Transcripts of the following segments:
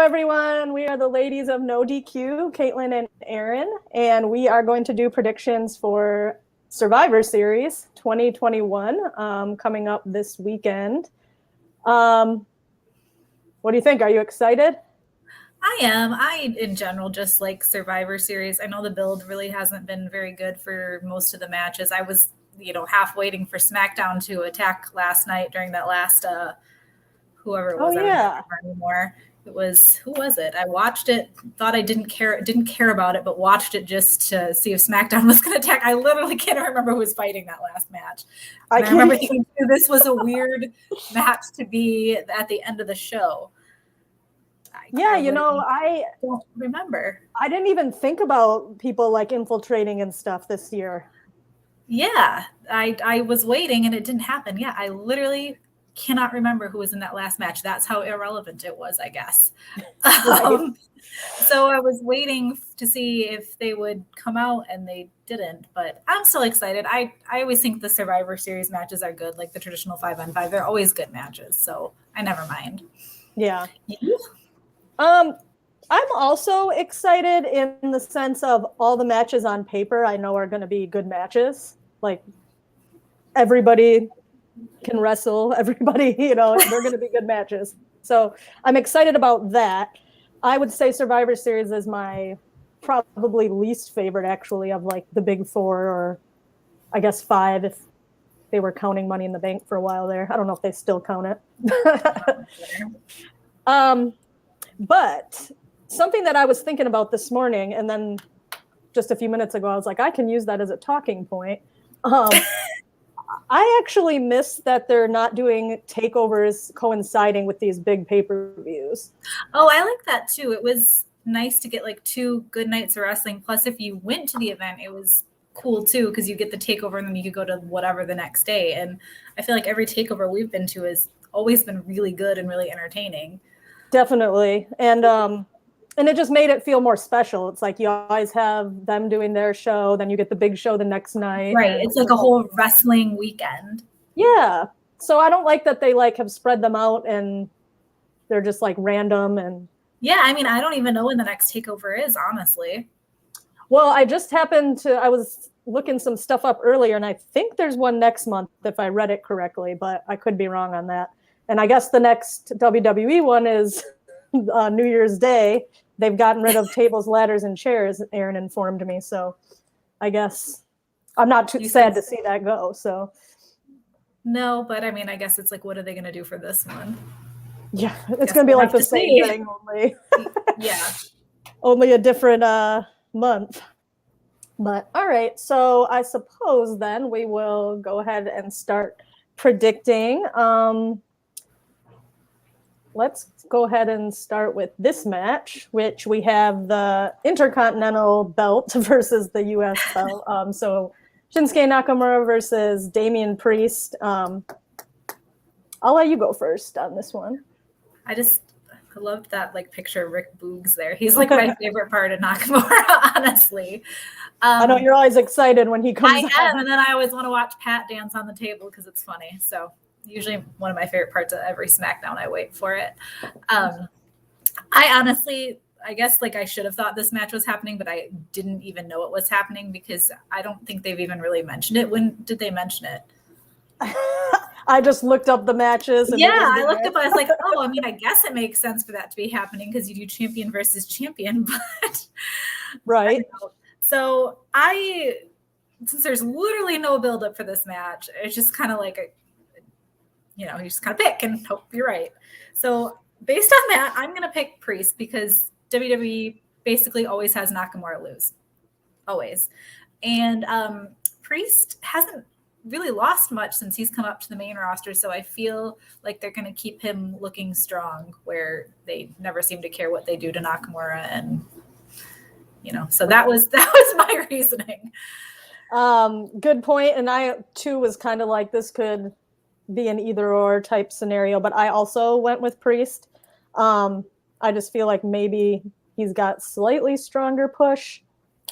everyone. We are the Ladies of NoDQ, Caitlin and Aaron, and we are going to do predictions for Survivor Series 2021 coming up this weekend. What do you think? Are you excited? I am. I, in general, just like Survivor Series. I know the build really hasn't been very good for most of the matches. I was, half waiting for Smackdown to attack last night during that last, whoever it was. Oh, I yeah. don't remember anymore. It was, who was it? I watched it, thought I didn't care about it, but watched it just to see if SmackDown was going to attack. I literally can't remember who was fighting that last match. I remember thinking this was a weird match to be at the end of the show. I don't remember. I didn't even think about people like infiltrating and stuff this year. Yeah, I was waiting and it didn't happen. Yeah, I literally cannot remember who was in that last match. That's how irrelevant it was, I guess. Right. So I was waiting to see if they would come out, and they didn't. But I'm still excited. I always think the Survivor Series matches are good, like the traditional 5-on-5. They're always good matches, so I never mind. Yeah. You? I'm also excited in the sense of all the matches on paper I know are going to be good matches. Like, everybody can wrestle, everybody, they're going to be good matches. So I'm excited about that. I would say Survivor Series is my probably least favorite, actually, of like the big four, or I guess 5 if they were counting Money in the Bank for a while there. I don't know if they still count it. But something that I was thinking about this morning, and then just a few minutes ago, I was like, I can use that as a talking point. I actually miss that they're not doing takeovers coinciding with these big pay-per-views. Oh, I like that too. It was nice to get like 2 good nights of wrestling. Plus, if you went to the event, it was cool too, because you get the takeover and then you could go to whatever the next day. And I feel like every takeover we've been to has always been really good and really entertaining. Definitely. And it just made it feel more special. It's like you always have them doing their show, then you get the big show the next night. Right. It's like a whole wrestling weekend. Yeah. So I don't like that they like have spread them out and they're just like random. And yeah, I mean, I don't even know when the next takeover is, honestly. Well, I was looking some stuff up earlier, and I think there's one next month if I read it correctly, but I could be wrong on that. And I guess the next WWE one is New Year's Day. They've gotten rid of tables, ladders, and chairs, Aaron informed me. So I guess I'm not too sad to see that go. So no, but I mean, I guess it's like, what are they going to do for this one? Yeah, it's going to be like the same thing, only. Yeah. Only a different month. But all right, so I suppose then we will go ahead and start predicting. Let's go ahead and start with this match, which we have the Intercontinental belt versus the U.S. belt. So Shinsuke Nakamura versus Damian Priest. I'll let you go first on this one. I loved that like picture of Rick Boogs there. He's like my favorite part of Nakamura, honestly. I know you're always excited when he comes out. I am, and then I always want to watch Pat dance on the table because it's funny. So usually one of my favorite parts of every SmackDown. I wait for it. I honestly, I guess like I should have thought this match was happening, but I didn't even know it was happening because I don't think they've even really mentioned it. When did they mention it? I just looked up the matches. And I looked up. I was like, oh, I mean, I guess it makes sense for that to be happening because you do champion versus champion, but right. So since there's literally no buildup for this match, it's just kind of like you just kind of pick and hope you're right. So based on that, I'm going to pick Priest because WWE basically always has Nakamura lose. Always. And Priest hasn't really lost much since he's come up to the main roster, so I feel like they're going to keep him looking strong where they never seem to care what they do to Nakamura. And, so that was my reasoning. Good point. And I, too, was kind of like this could be an either-or type scenario, but I also went with Priest. I just feel like maybe he's got slightly stronger push,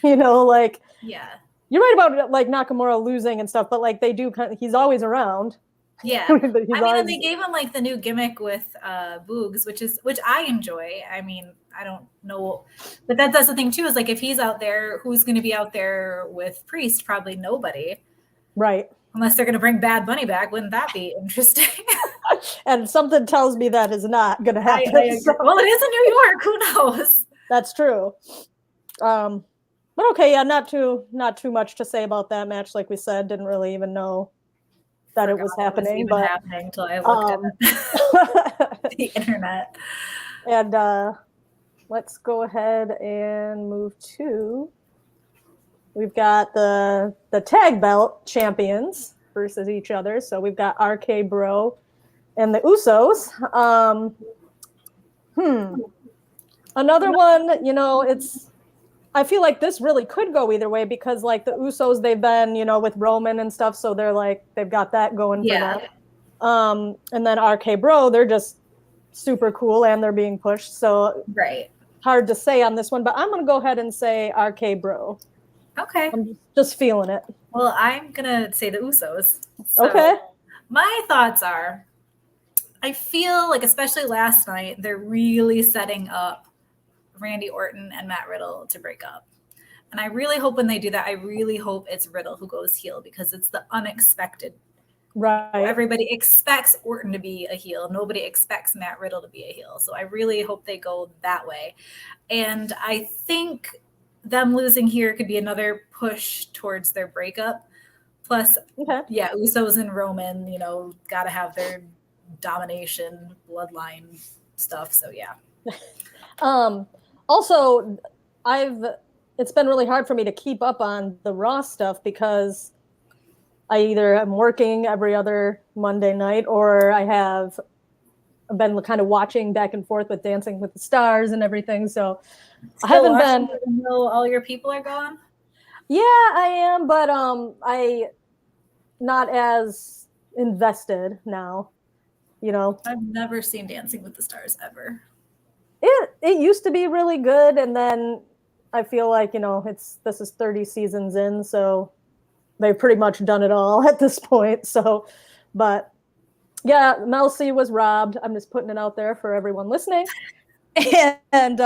like yeah. You're right about like Nakamura losing and stuff, but like they do he's always around. Yeah. I mean, and they gave him like the new gimmick with Boogs, which I enjoy. I mean, I don't know, but that's the thing too, is like if he's out there, who's going to be out there with Priest? Probably nobody. Right. Unless they're going to bring Bad Bunny back. Wouldn't that be interesting? And something tells me that is not going to happen. Well, it is in New York. Who knows? That's true. But okay, yeah, not too much to say about that match. Like we said, didn't really even know that it was happening. But happening until I looked at the internet. And let's go ahead and move to. We've got the tag belt champions versus each other. So we've got RK Bro and the Usos. Another one, you know, I feel like this really could go either way because like the Usos, they've been, you know, with Roman and stuff. So they're like, they've got that going for them. And then RK Bro, they're just super cool and they're being pushed. So hard to say on this one, but I'm going to go ahead and say RK Bro. Okay. I'm just feeling it. Well, I'm going to say the Usos. So okay. My thoughts are, I feel like, especially last night, they're really setting up Randy Orton and Matt Riddle to break up. And I really hope when they do that, I really hope it's Riddle who goes heel because it's the unexpected. Right. Everybody expects Orton to be a heel. Nobody expects Matt Riddle to be a heel. So I really hope they go that way. And I think them losing here could be another push towards their breakup. Plus, Usos and Roman, you know, got to have their domination bloodline stuff. So yeah. Also, it's been really hard for me to keep up on the Raw stuff because I either am working every other Monday night or I have been kind of watching back and forth with Dancing with the Stars and everything. So I haven't been. Even though all your people are gone? Yeah, I am, but I not as invested now. You know, I've never seen Dancing with the Stars ever. It used to be really good, and then I feel like, you know, this is 30 seasons in, so they've pretty much done it all at this point. So, but yeah, Mel C was robbed. I'm just putting it out there for everyone listening. And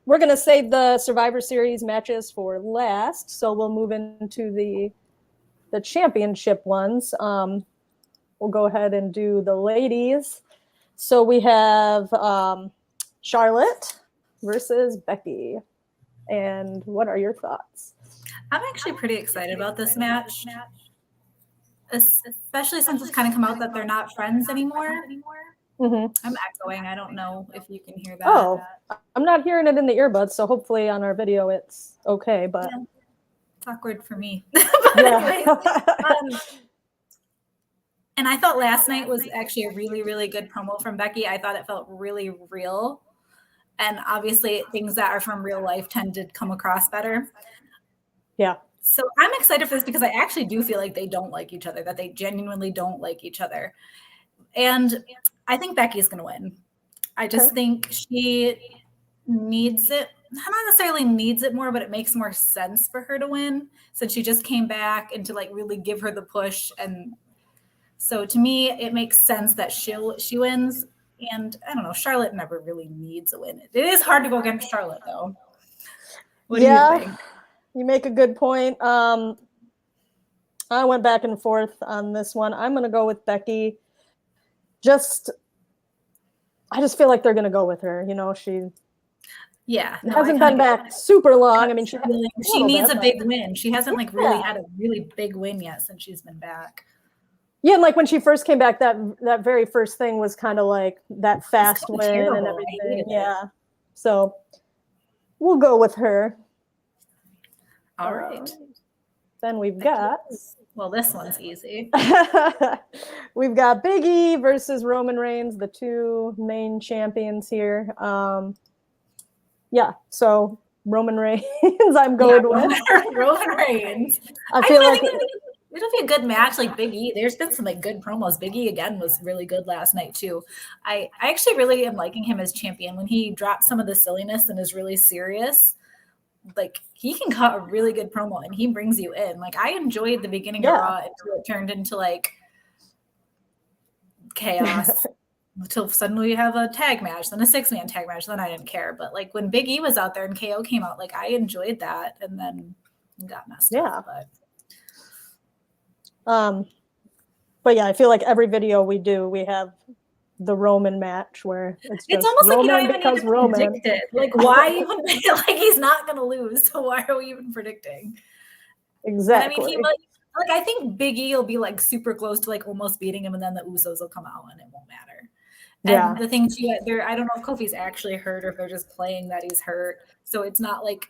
we're gonna save the Survivor Series matches for last, so we'll move into the championship ones. We'll go ahead and do the ladies. So we have Charlotte versus Becky. And what are your thoughts? I'm actually pretty excited about this match, especially since it's kind of come out that they're not friends anymore. Mm-hmm. I'm echoing. I don't know if you can hear that. Oh, I'm not hearing it in the earbuds, so hopefully on our video it's okay. But yeah, it's awkward for me. Anyways, and I thought last night was actually a really, really good promo from Becky. I thought it felt really real. And obviously things that are from real life tend to come across better. Yeah. So I'm excited for this because I actually do feel like they don't like each other, that they genuinely don't like each other. And I think Becky's going to win. I just think she needs it. Not necessarily needs it more, but it makes more sense for her to win since she just came back and to like really give her the push. And so to me, it makes sense that she wins. And I don't know, Charlotte never really needs a win. It is hard to go against Charlotte, though. What do you think? You make a good point. I went back and forth on this one. I'm going to go with Becky. I just feel like they're going to go with her. You know, she hasn't been back super long. I mean, she needs a big win. She hasn't like really had a really big win yet since she's been back. Yeah, and like when she first came back, that very first thing was kind of like that fast win and everything. Yeah. So we'll go with her. All right. Then we've got. Well, this one's easy. We've got Big E versus Roman Reigns, the two main champions here. So Roman Reigns, I'm going with. Roman Reigns. I feel like it'll be a good match, like Big E. There's been some like good promos. Big E again was really good last night too. I actually really am liking him as champion. When he drops some of the silliness and is really serious, like he can cut a really good promo and he brings you in. Like I enjoyed the beginning of Raw until it turned into like chaos until suddenly we have a tag match, then a 6-man tag match. Then I didn't care. But like when Big E was out there and KO came out, like I enjoyed that, and then got messed up. But yeah, I feel like every video we do, we have the Roman match where it's almost Roman like you don't even because need to Roman. predict it. Like why even like he's not gonna lose, so why are we even predicting? Exactly. And I mean, I think Big E will be like super close to like almost beating him, and then the Usos will come out and it won't matter. And the thing too, I don't know if Kofi's actually hurt or if they're just playing that he's hurt. So it's not like,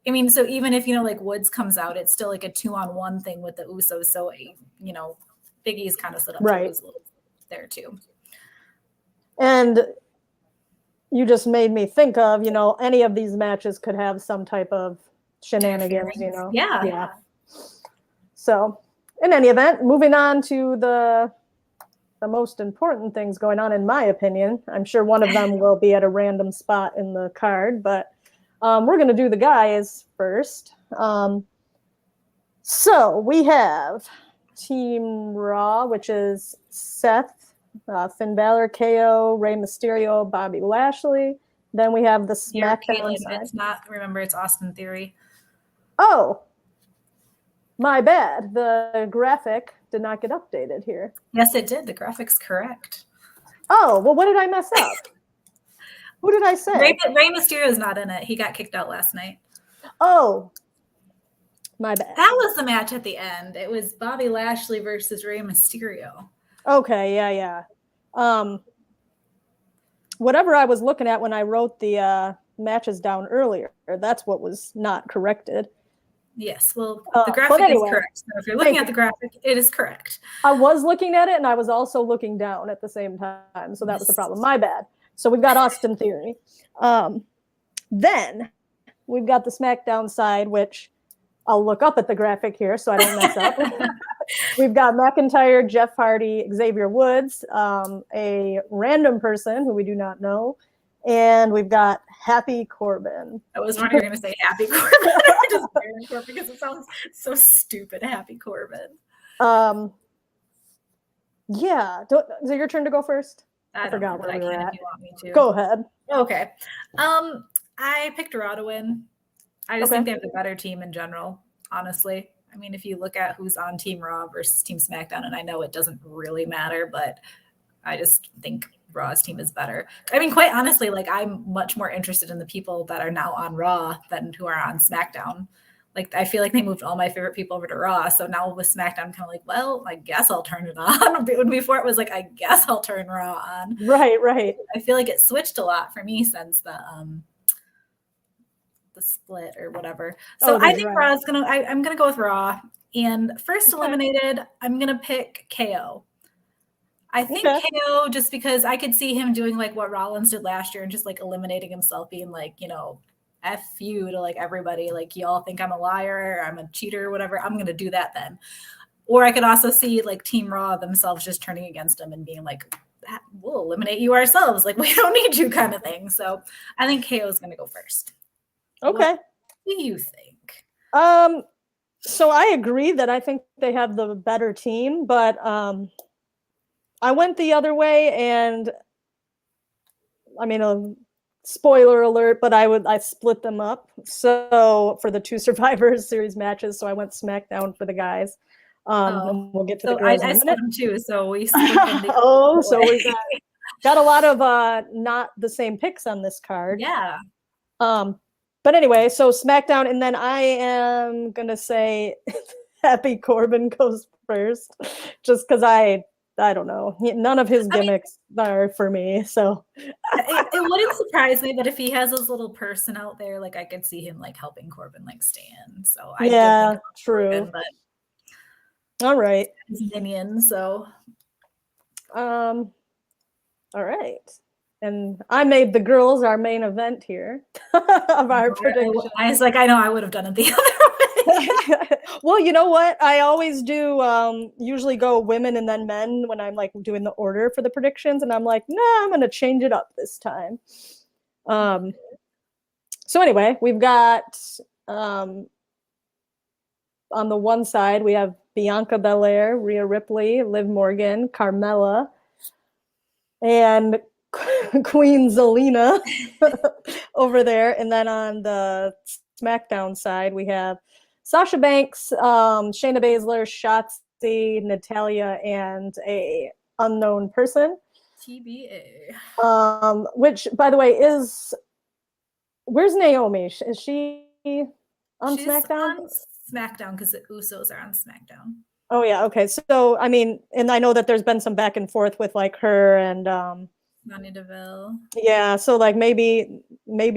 I mean, so even if, like Woods comes out, it's still like a 2-on-1 thing with the Usos. So, Big E's kind of set up to lose a little there too. And you just made me think of, any of these matches could have some type of shenanigans, Yeah. So in any event, moving on to the most important things going on, in my opinion. I'm sure one of them will be at a random spot in the card, but we're going to do the guys first. So we have Team Raw, which is Seth, Finn Bálor, KO, Rey Mysterio, Bobby Lashley. Then we have the SmackDown side. It's not, remember, it's Austin Theory. Oh, my bad. The graphic did not get updated here. Yes, it did. The graphic's correct. Oh, well, what did I mess up? Who did I say? Rey Mysterio's not in it. He got kicked out last night. Oh, my bad. That was the match at the end. It was Bobby Lashley versus Rey Mysterio. Okay, yeah. Whatever I was looking at when I wrote the matches down earlier, that's what was not corrected. Yes, well, the graphic is correct. So if you're looking at the graphic, it is correct. I was looking at it, and I was also looking down at the same time, so that was the problem. My bad. So we've got Austin Theory. Then we've got the SmackDown side, which I'll look up at the graphic here so I don't mess up. We've got McIntyre, Jeff Hardy, Xavier Woods, a random person who we do not know, and we've got Happy Corbin. I was wondering you were going to say Happy Corbin. Just Corbin because it sounds so stupid, Happy Corbin. Yeah. Is it your turn to go first? I forgot where we were at. If you want me to. Go ahead. Okay. I picked Raw to win. I just think they have the better team in general, honestly. I mean, if you look at who's on Team Raw versus Team SmackDown, and I know it doesn't really matter, but I just think Raw's team is better. I mean, quite honestly, like I'm much more interested in the people that are now on Raw than who are on SmackDown. Like, I feel like they moved all my favorite people over to Raw. So now with SmackDown, I'm kind of like, well, I guess I'll turn it on. Before it was like, I guess I'll turn Raw on. Right. I feel like it switched a lot for me since the split or whatever. So I think Raw is I'm gonna go with Raw. And first eliminated, I'm gonna pick KO. I think KO, just because I could see him doing like what Rollins did last year and just like eliminating himself, being like, F you to like everybody, like y'all think I'm a liar, I'm a cheater, whatever. I'm gonna do that then. Or I could also see like Team Raw themselves just turning against him and being like, we'll eliminate you ourselves, like we don't need you, kind of thing. So I think KO is gonna go first. Okay. What do you think? So I agree that I think they have the better team, but I went the other way, and I mean, spoiler alert, but I split them up. So for the 2 Survivor Series matches, so I went SmackDown for the guys. And we'll get to the girls in a minute. I split them too, so we split them. So we got a lot of not the same picks on this card. Yeah. But anyway, so SmackDown, and then I am gonna say Happy Corbin goes first, just because I don't know, none of his gimmicks are for me. So it wouldn't surprise me, but if he has his little person out there, like I could see him like helping Corbin like stand. So I true. Corbin, but all right, his minion. So all right. And I made the girls our main event here of our prediction. I was like, I know I would have done it the other way. Well, you know what? I always do usually go women and then men when I'm like doing the order for the predictions. And I'm like, I'm going to change it up this time. So anyway, we've got on the one side, we have Bianca Belair, Rhea Ripley, Liv Morgan, Carmella, and Queen Zelina over there. And then on the SmackDown side, we have Sasha Banks, Shayna Baszler, Shotzi, Natalya, and a unknown person. TBA. Which, by the way, where's Naomi? Is she on She's SmackDown? on SmackDown because the Usos are on SmackDown. Oh yeah, okay. So I mean, and I know that there's been some back and forth with like her and Sonya Deville. yeah, so like maybe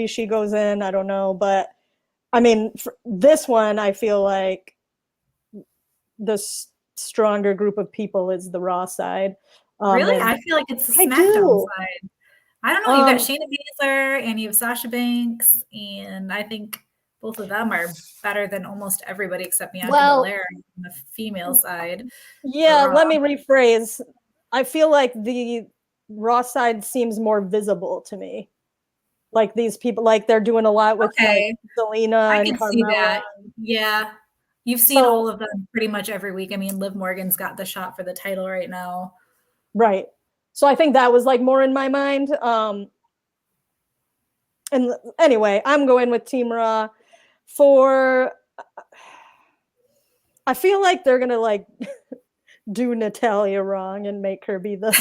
she goes in, I don't know, but I mean, for this one I feel like the stronger group of people is the Raw side. Really? I feel like it's the SmackDown side. I don't know. You've got Shayna Baszler and you have Sasha Banks, and I think both of them are better than almost everybody except Bianca Belair on the female side. Yeah, let me rephrase. I feel like the Raw side seems more visible to me. Like these people, like they're doing a lot with like Zelina and Carmella. See that. Yeah. You've seen all of them pretty much every week. I mean, Liv Morgan's got the shot for the title right now. Right. So I think that was like more in my mind. And anyway, I'm going with Team Raw I feel like they're going to like do Natalya wrong and make her be the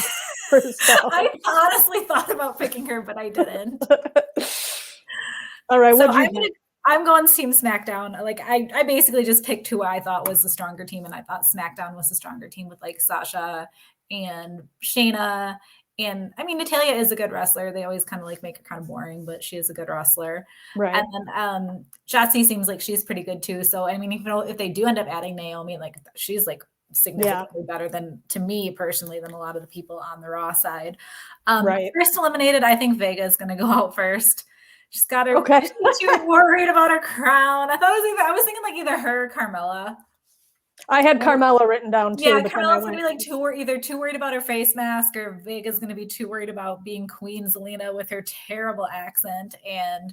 first out. I honestly thought about picking her, but I didn't. All right. So I'm going Team SmackDown. Like I basically just picked who I thought was the stronger team, and I thought SmackDown was the stronger team with like Sasha and Shayna. And I mean, Natalya is a good wrestler. They always kind of like make her kind of boring, but she is a good wrestler. Right. And then Shotzi seems like she's pretty good too. So I mean, if they do end up adding Naomi, like she's like significantly better than, to me personally, than a lot of the people on the Raw side. Right. First eliminated, I think Vega is going to go out first. She's got her. Okay. She's worried about her crown. I was thinking like either her or Carmella. I had Carmella written down too. Yeah, Carmella's gonna be like either too worried about her face mask, or Vega's gonna be too worried about being Queen Zelina with her terrible accent. And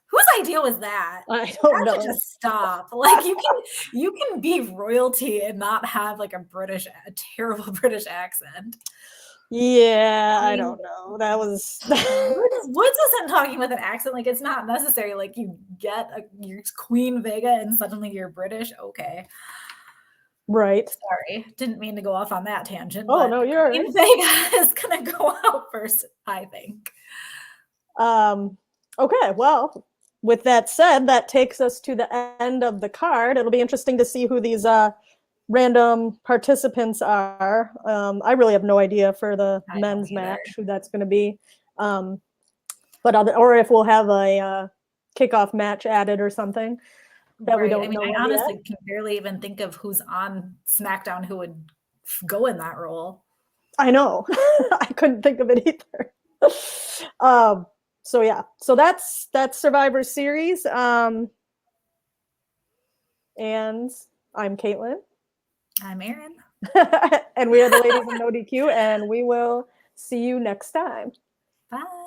whose idea was that? I don't know. Just stop. Like you can be royalty and not have like a terrible British accent. Yeah, I don't know. That was Woods isn't talking with an accent. Like it's not necessary. Like you get your Queen Vega and suddenly you're British. Okay. Right. Sorry. Didn't mean to go off on that tangent. Oh, no, you're Queen Vega is gonna go out first, I think. Okay, well, with that said, that takes us to the end of the card. It'll be interesting to see who these random participants are. I really have no idea for the men's match who that's going to be. Or if we'll have a kickoff match added or something that we don't know. I honestly can barely even think of who's on SmackDown who would go in that role. I know. I couldn't think of it either. So yeah, so that's Survivor Series. And I'm Caitlin. I'm Erin. And we are the Ladies of NoDQ, and we will see you next time. Bye.